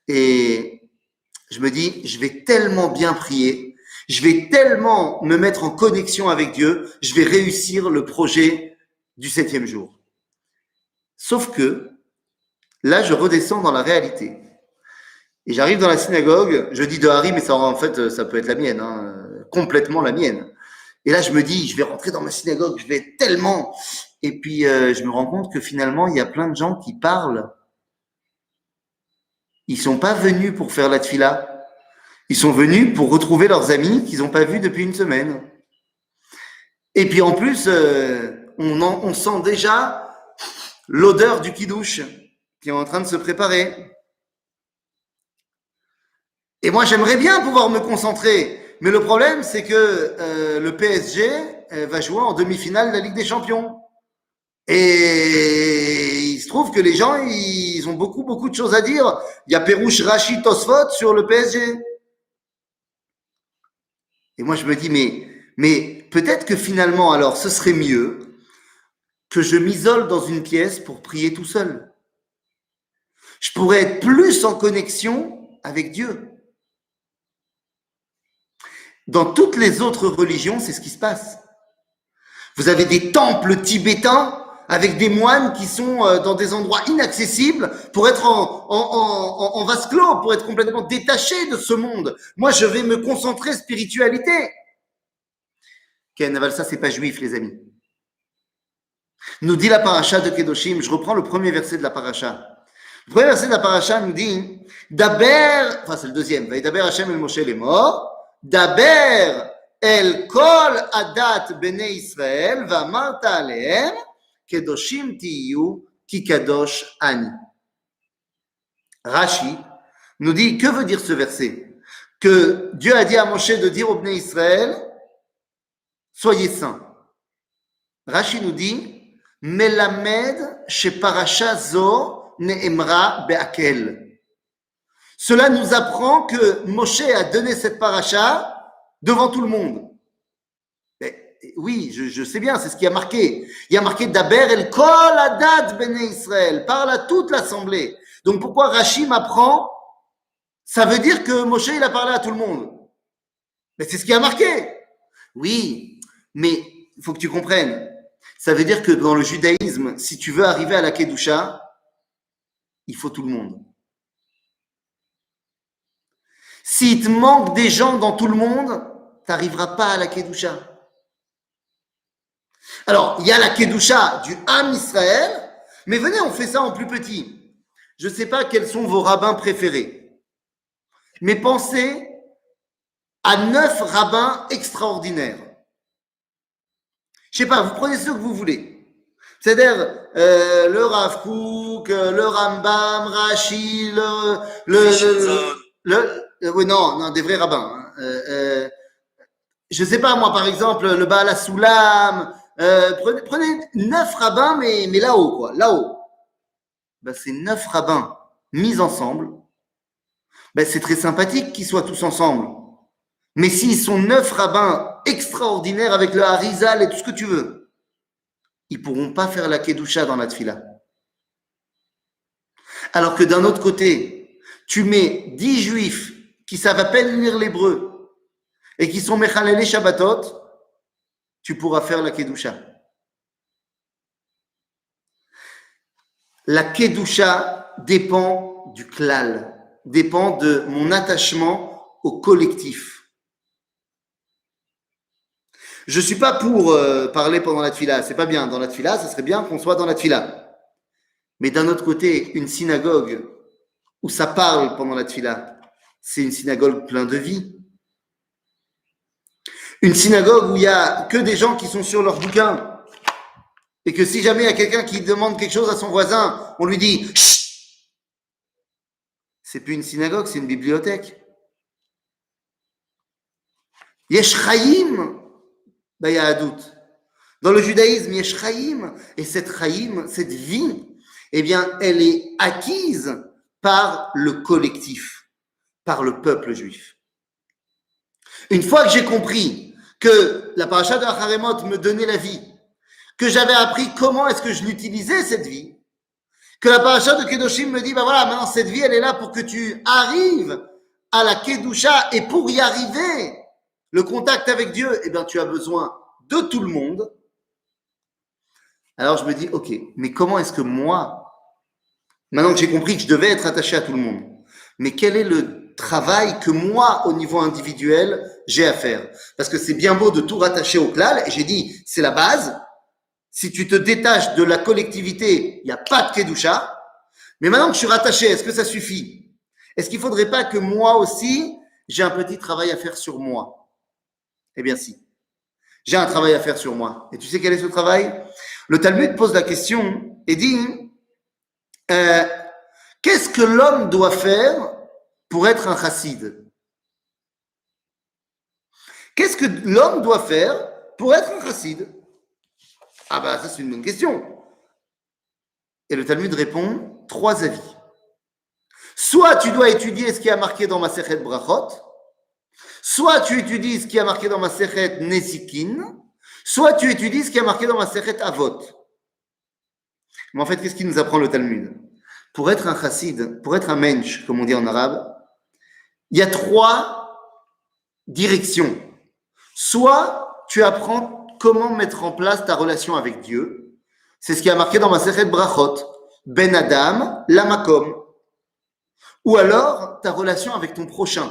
Speaker 1: et je me dis, je vais tellement bien prier, je vais tellement me mettre en connexion avec Dieu, je vais réussir le projet du 7e jour. Sauf que, là, je redescends dans la réalité. Et j'arrive dans la synagogue, je dis de Harry, mais ça, en fait, ça peut être la mienne, hein, complètement la mienne. Et là, je me dis, je vais rentrer dans ma synagogue, je vais tellement… Et puis, je me rends compte que finalement, il y a plein de gens qui parlent. Ils sont pas venus pour faire la tfila. Ils sont venus pour retrouver leurs amis qu'ils n'ont pas vus depuis une semaine. Et puis, en plus, on sent déjà l'odeur du kidouche qui est en train de se préparer. Et moi, j'aimerais bien pouvoir me concentrer. Mais le problème, c'est que le PSG va jouer en demi-finale de la Ligue des Champions. Et il se trouve que les gens, ils ont beaucoup de choses à dire. Il y a Perouche, Rachid, Tosfot sur le PSG. Et moi, je me dis, mais peut-être que finalement, alors, ce serait mieux que je m'isole dans une pièce pour prier tout seul. Je pourrais être plus en connexion avec Dieu. Dans toutes les autres religions, c'est ce qui se passe. Vous avez des temples tibétains avec des moines qui sont dans des endroits inaccessibles pour être en vase clos, pour être complètement détaché de ce monde. Moi, je vais me concentrer spiritualité. Ken, aval, ça, c'est pas juif, les amis. Nous dit la paracha de Kedoshim, je reprends le premier verset de la paracha. Le premier verset de la paracha nous dit, Daber, enfin c'est le deuxième, Daber Hashem el Moshe les morts, Daber el kol adat bnei Israël, va'amarta alehem, Kedoshim tiyu ki kadosh ani. Rashi nous dit, que veut dire ce verset? Que Dieu a dit à Moshe de dire au Bnei Israël, soyez saints. Rashi nous dit, Melamed she parasha zo ne'emra be'akel. Cela nous apprend que Moshe a donné cette paracha devant tout le monde. Oui, je sais bien, c'est ce qui a marqué. Il y a marqué Daber el kol adat bnei Israël, parle à toute l'assemblée. Donc pourquoi Rashi m'apprend Ça veut dire que Moshe, il a parlé à tout le monde. Mais c'est ce qui a marqué. Oui, mais il faut que tu comprennes. Ça veut dire que dans le judaïsme, si tu veux arriver à la Kedusha, il faut tout le monde. S'il te manque des gens dans tout le monde, tu n'arriveras pas à la Kedusha. Alors, il y a la Kedusha du Ham Israël, mais venez, on fait ça en plus petit. Je ne sais pas quels sont vos rabbins préférés, mais pensez à 9 rabbins extraordinaires. Je sais pas, vous prenez ceux que vous voulez. C'est-à-dire le Rav Kook, le Rambam, Rashi, oui, non, des vrais rabbins. Je sais pas, moi, par exemple, le Baal HaSulam. Prenez 9 rabbins, mais là-haut, quoi, là-haut. Ben, ces 9 rabbins mis ensemble, ben, c'est très sympathique qu'ils soient tous ensemble. Mais s'ils sont 9 rabbins extraordinaires avec le Harizal et tout ce que tu veux, ils ne pourront pas faire la Kedusha dans la Tfila. Alors que d'un autre côté, tu mets 10 juifs qui savent à peine lire l'hébreu et qui sont Mechalelei Shabbatot, tu pourras faire la Kedusha. La Kedusha dépend du klal, dépend de mon attachement au collectif. Je ne suis pas pour parler pendant la tfila, c'est pas bien. Dans la tfila, ça serait bien qu'on soit dans la tfila. Mais d'un autre côté, une synagogue où ça parle pendant la tfila, c'est une synagogue pleine de vie. Une synagogue où il n'y a que des gens qui sont sur leur bouquin. Et que si jamais il y a quelqu'un qui demande quelque chose à son voisin, on lui dit « Chut !» C'est plus une synagogue, c'est une bibliothèque. Yesh Chaim Bayahadut. Dans le judaïsme, Yesh Chaim, et cette Chaim, cette vie, eh bien, elle est acquise par le collectif, par le peuple juif. Une fois que j'ai compris que la paracha de Acharemot me donnait la vie, que j'avais appris comment est-ce que je l'utilisais cette vie, que la paracha de Kedoshim me dit, ben voilà, maintenant cette vie, elle est là pour que tu arrives à la Kedusha, et pour y arriver, le contact avec Dieu, eh bien, tu as besoin de tout le monde. Alors je me dis, ok, mais comment est-ce que moi, maintenant que j'ai compris que je devais être attaché à tout le monde, mais quel est le travail que moi, au niveau individuel, j'ai à faire? Parce que c'est bien beau de tout rattacher au klal, et j'ai dit, c'est la base. Si tu te détaches de la collectivité, il n'y a pas de Kedusha. Mais maintenant que je suis rattaché, est-ce que ça suffit? Est-ce qu'il ne faudrait pas que moi aussi, j'ai un petit travail à faire sur moi? Eh bien si, j'ai un travail à faire sur moi. Et tu sais quel est ce travail? Le Talmud pose la question et dit qu'est-ce que l'homme doit faire pour être un chassid? Qu'est-ce que l'homme doit faire pour être un chassid? Ah bah ça c'est une bonne question. Et le Talmud répond 3 avis. Soit tu dois étudier ce qui a marqué dans Masechet Brachot, soit tu étudies ce qui a marqué dans Masechet Nesikin, soit tu étudies ce qui a marqué dans Masechet Avot. Mais en fait, qu'est-ce qui nous apprend le Talmud? Pour être un chassid, pour être un mensch, comme on dit en arabe, il y a 3 directions. Soit tu apprends comment mettre en place ta relation avec Dieu. C'est ce qui a marqué dans Masechet Brachot, Ben Adam, Lamakom. Ou alors ta relation avec ton prochain.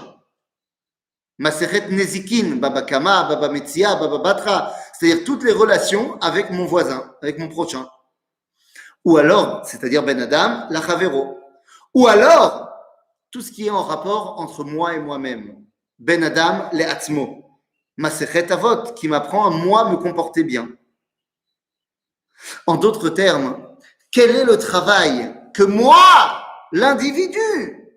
Speaker 1: Masechet Nezikin, Baba Kama, Baba Metzia, Baba Batra, c'est-à-dire toutes les relations avec mon voisin, avec mon prochain. Ou alors, c'est-à-dire Ben Adam, la Chavero. Ou alors, tout ce qui est en rapport entre moi et moi-même. Ben Adam, le Atzmo. Masechet Avot, qui m'apprend à moi me comporter bien. En d'autres termes, quel est le travail que moi, l'individu,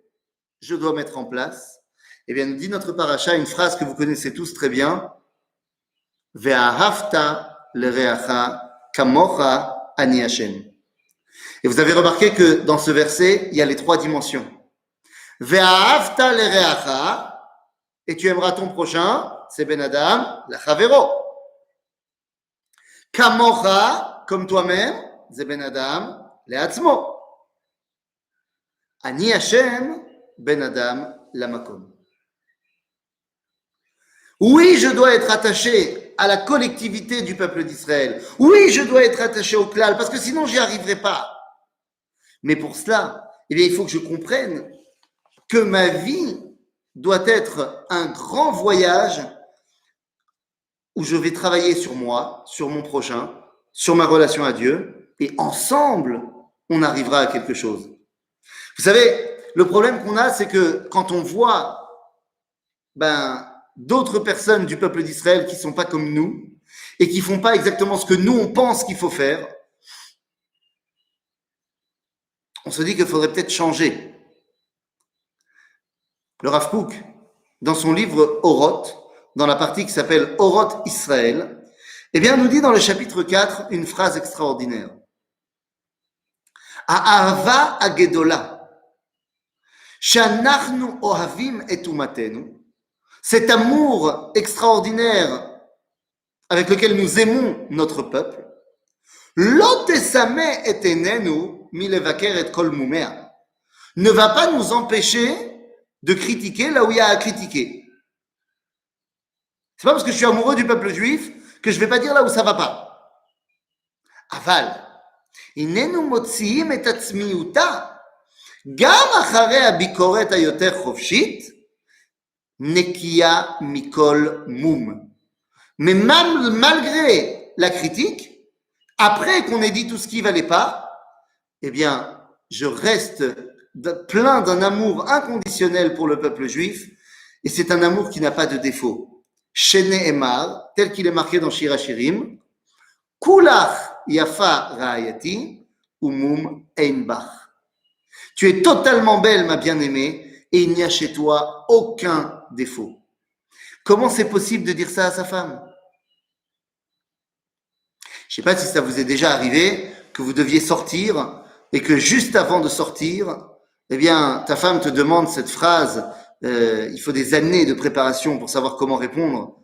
Speaker 1: je dois mettre en place? Eh bien, nous dit notre paracha une phrase que vous connaissez tous très bien. Ve'ahavta l'ereacha kamocha ani Hashem. Et vous avez remarqué que dans ce verset, il y a les 3 dimensions. Ve'ahavta l'ereacha, et tu aimeras ton prochain, c'est Ben Adam, la Chavero. Kamocha, comme toi-même, c'est Ben Adam, le Atzmo. Ani Hashem, Ben Adam, la makom. Oui, je dois être attaché à la collectivité du peuple d'Israël. Oui, je dois être attaché au klal, parce que sinon, j'y arriverai pas. Mais pour cela, eh bien, il faut que je comprenne que ma vie doit être un grand voyage où je vais travailler sur moi, sur mon prochain, sur ma relation à Dieu, et ensemble, on arrivera à quelque chose. Vous savez, le problème qu'on a, c'est que quand on voit d'autres personnes du peuple d'Israël qui ne sont pas comme nous et qui ne font pas exactement ce que nous, on pense qu'il faut faire, on se dit qu'il faudrait peut-être changer. Le Rav Kook, dans son livre Oroth, dans la partie qui s'appelle Oroth Israël, eh bien, nous dit dans le chapitre 4 une phrase extraordinaire. Ha'ava agedola, she'anachnu ohavim et umatenu, cet amour extraordinaire avec lequel nous aimons notre peuple, lo tesame et enenu milevaker et kol mumea, ne va pas nous empêcher de critiquer là où il y a à critiquer. C'est pas parce que je suis amoureux du peuple juif que je vais pas dire là où ça va pas. Aval, inenu motziim et atzmiuta, gam achare הביקורת היותר חופשית, nekia mikol mum. Mais malgré la critique, après qu'on ait dit tout ce qui valait pas, eh bien, je reste plein d'un amour inconditionnel pour le peuple juif, et c'est un amour qui n'a pas de défaut. Shene Emar, tel qu'il est marqué dans Shir HaShirim, Kulach yafa ra'ayati, umum einbach. Tu es totalement belle, ma bien-aimée, et il n'y a chez toi aucun défaut. Comment c'est possible de dire ça à sa femme? Je ne sais pas si ça vous est déjà arrivé, que vous deviez sortir, et que juste avant de sortir, eh bien, ta femme te demande cette phrase, il faut des années de préparation pour savoir comment répondre.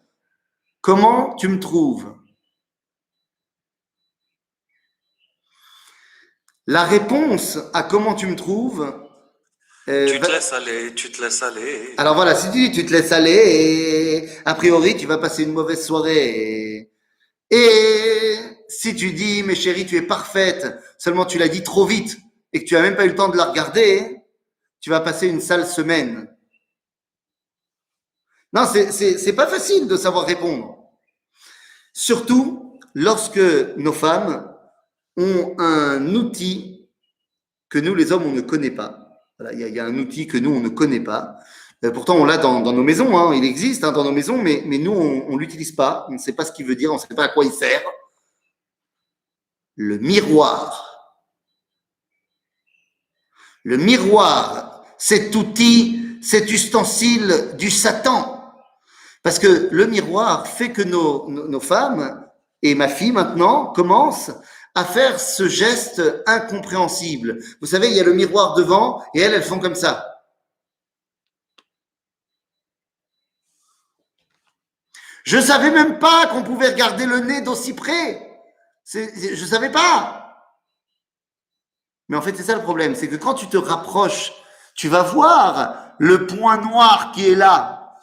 Speaker 1: Comment tu me trouves? La réponse à comment tu me trouves.
Speaker 6: Tu te laisses aller, tu te laisses aller.
Speaker 1: Alors voilà, si tu dis tu te laisses aller, a priori tu vas passer une mauvaise soirée. Et si tu dis mais chérie tu es parfaite, seulement tu l'as dit trop vite et que tu n'as même pas eu le temps de la regarder, tu vas passer une sale semaine. Non, c'est pas facile de savoir répondre. Surtout lorsque nos femmes ont un outil que nous, les hommes, on ne connaît pas. Voilà, il y a un outil que nous, on ne connaît pas. Pourtant, on l'a dans nos maisons. Hein, il existe dans nos maisons, mais nous, on ne l'utilise pas. On ne sait pas ce qu'il veut dire. On ne sait pas à quoi il sert. Le miroir. Le miroir, cet outil, cet ustensile du Satan. Parce que le miroir fait que nos femmes, et ma fille maintenant, commencent à faire ce geste incompréhensible. Vous savez, il y a le miroir devant et elles font comme ça. Je ne savais même pas qu'on pouvait regarder le nez d'aussi près. Je ne savais pas. Mais en fait, c'est ça le problème. C'est que quand tu te rapproches, tu vas voir le point noir qui est là.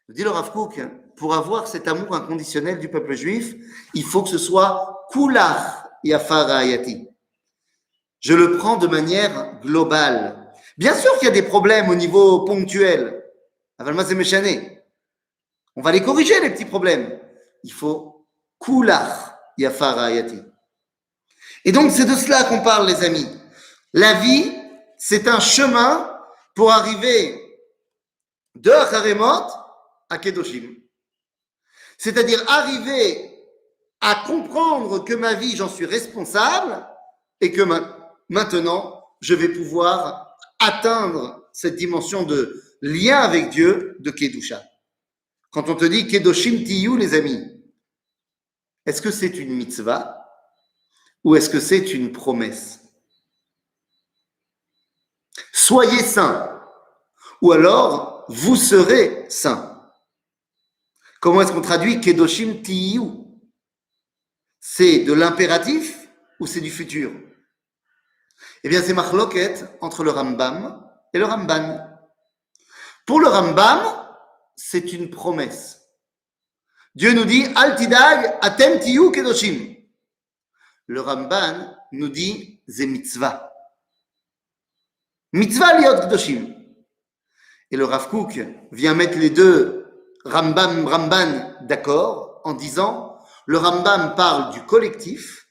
Speaker 1: Dit le Rav Kook, pour avoir cet amour inconditionnel du peuple juif, il faut que ce soit Kulach yafa ra'ayati. Je le prends de manière globale. Bien sûr qu'il y a des problèmes au niveau ponctuel. Avalma c'est méchané. On va les corriger, les petits problèmes. Il faut Kulach yafa ra'ayati. Et donc, c'est de cela qu'on parle, les amis. La vie, c'est un chemin pour arriver de Acharemot à Kedoshim. C'est-à-dire arriver à comprendre que ma vie, j'en suis responsable et que maintenant, je vais pouvoir atteindre cette dimension de lien avec Dieu de Kedusha. Quand on te dit Kedoshim Tiyu, les amis, est-ce que c'est une mitzvah ou est-ce que c'est une promesse? Soyez saints ou alors vous serez saints. Comment est-ce qu'on traduit Kedoshim Tiyu? C'est de l'impératif ou c'est du futur? Eh bien, c'est machloket entre le Rambam et le Ramban. Pour le Rambam, c'est une promesse. Dieu nous dit Al tidag atem tiyu kedoshim. Le Ramban nous dit c'est mitzvah. Mitzvah liot kedoshim. Et le Rav Kook vient mettre les deux Ramban d'accord en disant le Rambam parle du collectif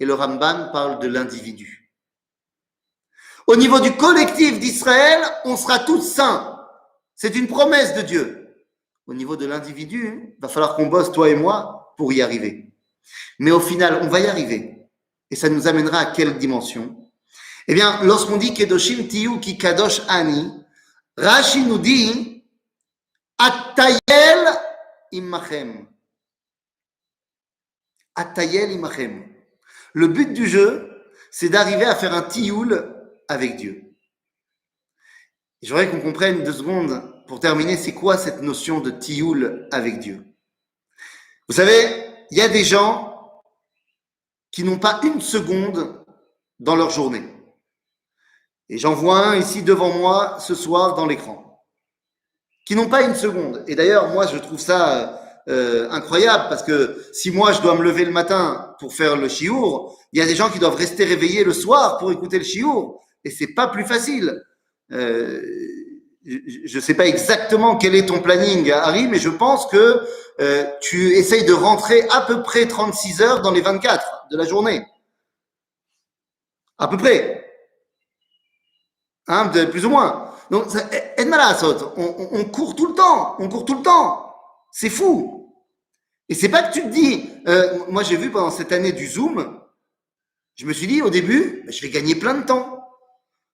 Speaker 1: et le Rambam parle de l'individu. Au niveau du collectif d'Israël, on sera tous saints. C'est une promesse de Dieu. Au niveau de l'individu, il va falloir qu'on bosse, toi et moi, pour y arriver. Mais au final, on va y arriver. Et ça nous amènera à quelle dimension? Eh bien, lorsqu'on dit Kedoshim Tiyu Ki Kadosh Ani, Rashi nous dit Atayel Imachem. Atayel Imachem. Le but du jeu, c'est d'arriver à faire un tioul avec Dieu. J'aimerais qu'on comprenne 2 secondes pour terminer, c'est quoi cette notion de tioul avec Dieu? Vous savez, il y a des gens qui n'ont pas une seconde dans leur journée. Et j'en vois un ici devant moi ce soir dans l'écran. Qui n'ont pas une seconde. Et d'ailleurs, moi, je trouve ça incroyable parce que si moi, je dois me lever le matin pour faire le chiour, il y a des gens qui doivent rester réveillés le soir pour écouter le chiour. Et c'est pas plus facile. Je ne sais pas exactement quel est ton planning, Harry, mais je pense que tu essayes de rentrer à peu près 36 heures dans les 24 de la journée. À peu près. Hein, plus ou moins. Donc, on court tout le temps. On court tout le temps. C'est fou. Et c'est pas que tu te dis, moi j'ai vu pendant cette année du Zoom, je me suis dit au début, je vais gagner plein de temps.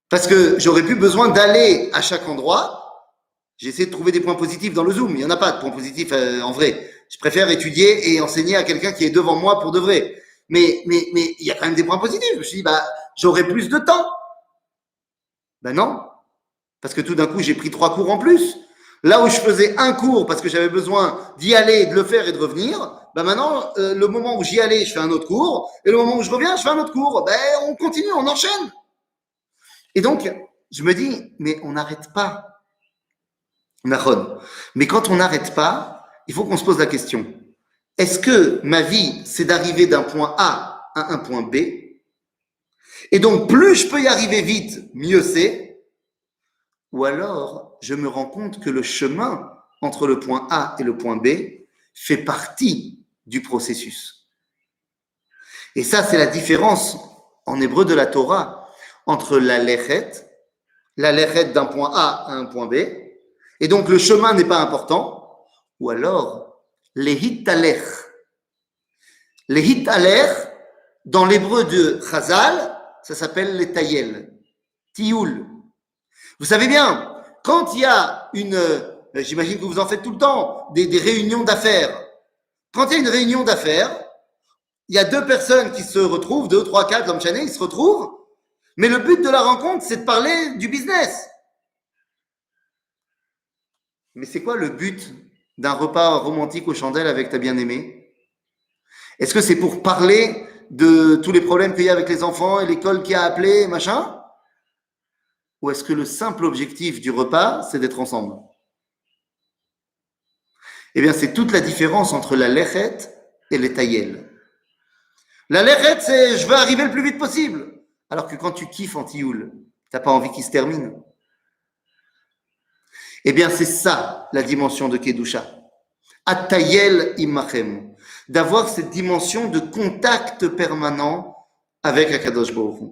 Speaker 1: Parce que j'aurais plus besoin d'aller à chaque endroit. J'ai essayé de trouver des points positifs dans le Zoom. Il n'y en a pas de points positifs en vrai. Je préfère étudier et enseigner à quelqu'un qui est devant moi pour de vrai. Mais il y a quand même des points positifs. Je me suis dit, j'aurai plus de temps. Non. Parce que tout d'un coup, j'ai pris 3 cours en plus. Là où je faisais un cours parce que j'avais besoin d'y aller, de le faire et de revenir, maintenant, le moment où j'y allais, je fais un autre cours. Et le moment où je reviens, je fais un autre cours. On continue, on enchaîne. Et donc, je me dis, mais on n'arrête pas. Mais quand on n'arrête pas, il faut qu'on se pose la question. Est-ce que ma vie, c'est d'arriver d'un point A à un point B? Et donc, plus je peux y arriver vite, mieux c'est. Ou alors, je me rends compte que le chemin entre le point A et le point B fait partie du processus. Et ça, c'est la différence en hébreu de la Torah entre la lechet d'un point A à un point B, et donc le chemin n'est pas important, ou alors les hitalech. Les hitalech, dans l'hébreu de Chazal, ça s'appelle les tayel, tioul. Vous savez bien, quand il y a j'imagine que vous en faites tout le temps, des réunions d'affaires. Quand il y a une réunion d'affaires, il y a 2 personnes qui se retrouvent, 2, 3, 4, comme chané, ils se retrouvent. Mais le but de la rencontre, c'est de parler du business. Mais c'est quoi le but d'un repas romantique aux chandelles avec ta bien-aimée? Est-ce que c'est pour parler de tous les problèmes qu'il y a avec les enfants et l'école qui a appelé, machin? Ou est-ce que le simple objectif du repas, c'est d'être ensemble? Eh bien, c'est toute la différence entre la lechet et les tayel. La lechet, c'est je veux arriver le plus vite possible. Alors que quand tu kiffes en tioul, tu n'as pas envie qu'il se termine. Eh bien, c'est ça la dimension de Kedusha. Atayel imachem. D'avoir cette dimension de contact permanent avec Akadosh Baruch Hu.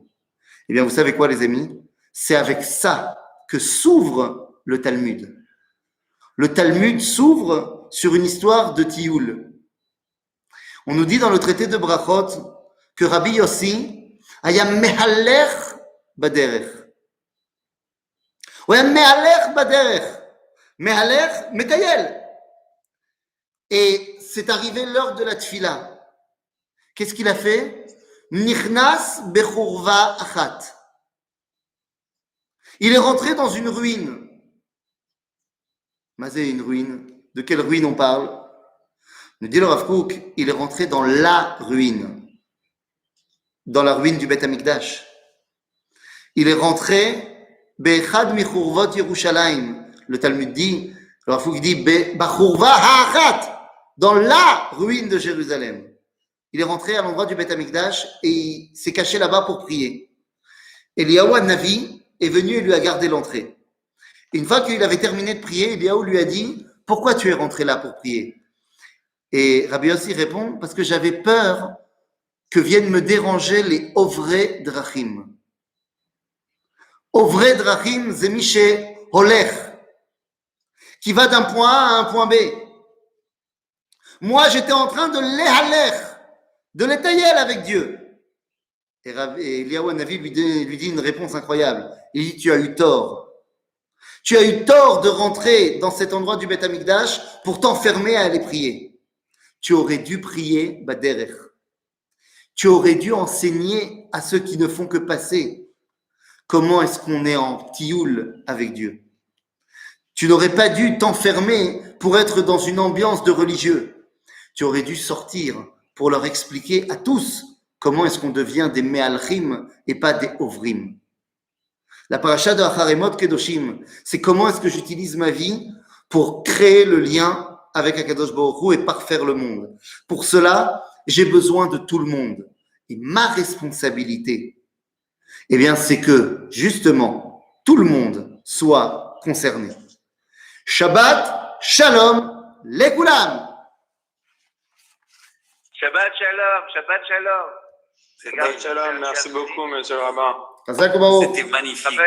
Speaker 1: Eh bien, vous savez quoi, les amis? C'est avec ça que s'ouvre le Talmud. Le Talmud s'ouvre sur une histoire de tioul. On nous dit dans le traité de Brachot que Rabbi Yossi היה מהלך בדרך. הוא היה מהלך בדרך. מהלך, מטייל. Et c'est arrivé l'heure de la tfila. Qu'est-ce qu'il a fait? Nichnas bechurva achat. Il est rentré dans une ruine. Mazé, une ruine. De quelle ruine on parle? Nous dit le Rav Kook, il est rentré dans la ruine. Dans la ruine du Beth Amikdash. Il est rentré Be'echad Michurvot Yerushalayim, le Talmud dit, alors il faut qu'il dit, Bachurva ha'achat, dans la ruine de Jérusalem. Il est rentré à l'endroit du Beth Amikdash et il s'est caché là-bas pour prier. Eliyahu Navi est venu et lui a gardé l'entrée. Une fois qu'il avait terminé de prier, Eliyahu lui a dit, pourquoi tu es rentré là pour prier? Et Rabbi Yossi répond, parce que j'avais peur que viennent me déranger les Ovrei Drachim. Ovrei Drachim, c'est Miché Holech, qui va d'un point A à un point B. Moi, j'étais en train de l'éhalech, de l'étayer avec Dieu. Et Eliyahu Navi lui dit une réponse incroyable. Il dit, tu as eu tort. Tu as eu tort de rentrer dans cet endroit du Beth Amikdash pour t'enfermer à aller prier. Tu aurais dû prier Baderech. Tu aurais dû enseigner à ceux qui ne font que passer comment est-ce qu'on est en tioul avec Dieu. Tu n'aurais pas dû t'enfermer pour être dans une ambiance de religieux. Tu aurais dû sortir pour leur expliquer à tous comment est-ce qu'on devient des Me'alchim et pas des Ovrim. La paracha de Acharemot Kedoshim, c'est comment est-ce que j'utilise ma vie pour créer le lien avec Akadosh Baruch Hu et parfaire le monde. Pour cela, j'ai besoin de tout le monde. Et ma responsabilité, eh bien, c'est que, justement, tout le monde soit concerné. Shabbat Shalom Lekulam.
Speaker 4: Shabbat Shalom, Shabbat Shalom.
Speaker 5: Shabbat Shalom, merci beaucoup, monsieur le rabbin.
Speaker 1: Chazak u'Baruch.
Speaker 6: C'était magnifique.